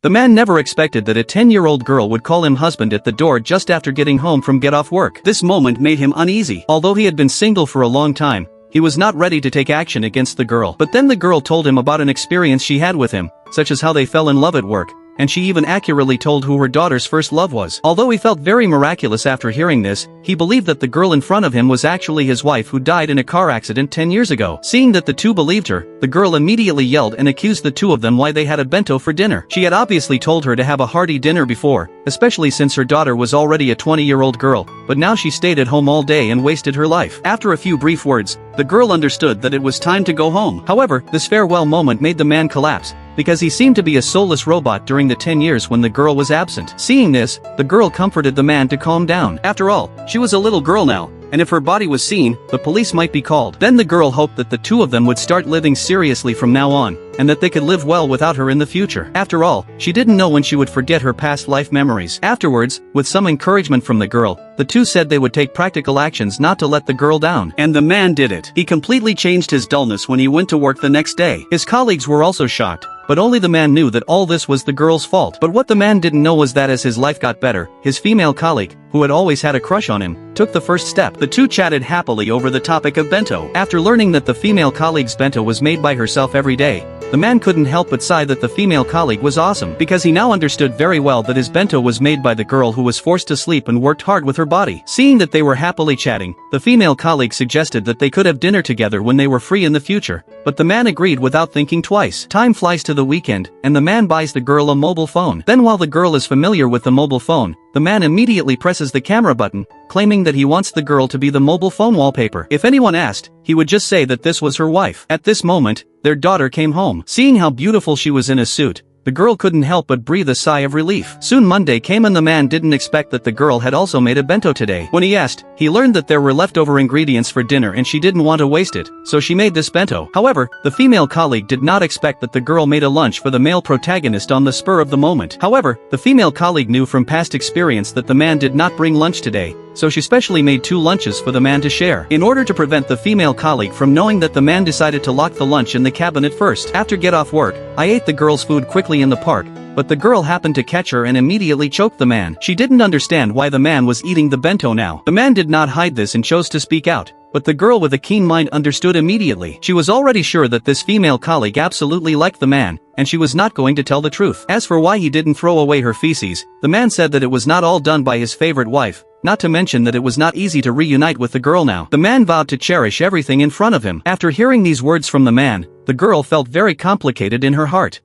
The man never expected that a 10-year-old girl would call him husband at the door just after getting home from get off work. This moment made him uneasy. Although he had been single for a long time, he was not ready to take action against the girl. But then the girl told him about an experience she had with him, such as how they fell in love at work, and she even accurately told who her daughter's first love was. Although he felt very miraculous after hearing this, he believed that the girl in front of him was actually his wife who died in a car accident 10 years ago. Seeing that the two believed her, the girl immediately yelled and accused the two of them why they had a bento for dinner. She had obviously told her to have a hearty dinner before, especially since her daughter was already a 20-year-old girl, but now she stayed at home all day and wasted her life. After a few brief words, the girl understood that it was time to go home. However, this farewell moment made the man collapse, because he seemed to be a soulless robot during the 10 years when the girl was absent. Seeing this, the girl comforted the man to calm down. After all, she was a little girl now, and if her body was seen, the police might be called. Then the girl hoped that the two of them would start living seriously from now on, and that they could live well without her in the future. After all, she didn't know when she would forget her past life memories. Afterwards, with some encouragement from the girl, the two said they would take practical actions not to let the girl down. And the man did it. He completely changed his dullness when he went to work the next day. His colleagues were also shocked, but only the man knew that all this was the girl's fault. But what the man didn't know was that as his life got better, his female colleague, who had always had a crush on him, took the first step. The two chatted happily over the topic of bento. After learning that the female colleague's bento was made by herself every day, the man couldn't help but sigh that the female colleague was awesome, because he now understood very well that his bento was made by the girl who was forced to sleep and worked hard with her body. Seeing that they were happily chatting, the female colleague suggested that they could have dinner together when they were free in the future, but the man agreed without thinking twice. Time flies to the weekend, and the man buys the girl a mobile phone. Then while the girl is familiar with the mobile phone, the man immediately presses the camera button, claiming that he wants the girl to be the mobile phone wallpaper. If anyone asked, he would just say that this was her wife. At this moment, their daughter came home. Seeing how beautiful she was in a suit, the girl couldn't help but breathe a sigh of relief. Soon Monday came and the man didn't expect that the girl had also made a bento today. When he asked, he learned that there were leftover ingredients for dinner and she didn't want to waste it, so she made this bento. However, the female colleague did not expect that the girl made a lunch for the male protagonist on the spur of the moment. However, the female colleague knew from past experience that the man did not bring lunch today, so she specially made 2 lunches for the man to share. In order to prevent the female colleague from knowing that the man decided to lock the lunch in the cabinet first. After get off work, I ate the girl's food quickly in the park, but the girl happened to catch her and immediately choked the man. She didn't understand why the man was eating the bento now. The man did not hide this and chose to speak out, but the girl with a keen mind understood immediately. She was already sure that this female colleague absolutely liked the man, and she was not going to tell the truth. As for why he didn't throw away her feces, the man said that it was not all done by his favorite wife, not to mention that it was not easy to reunite with the girl now. The man vowed to cherish everything in front of him. After hearing these words from the man, the girl felt very complicated in her heart.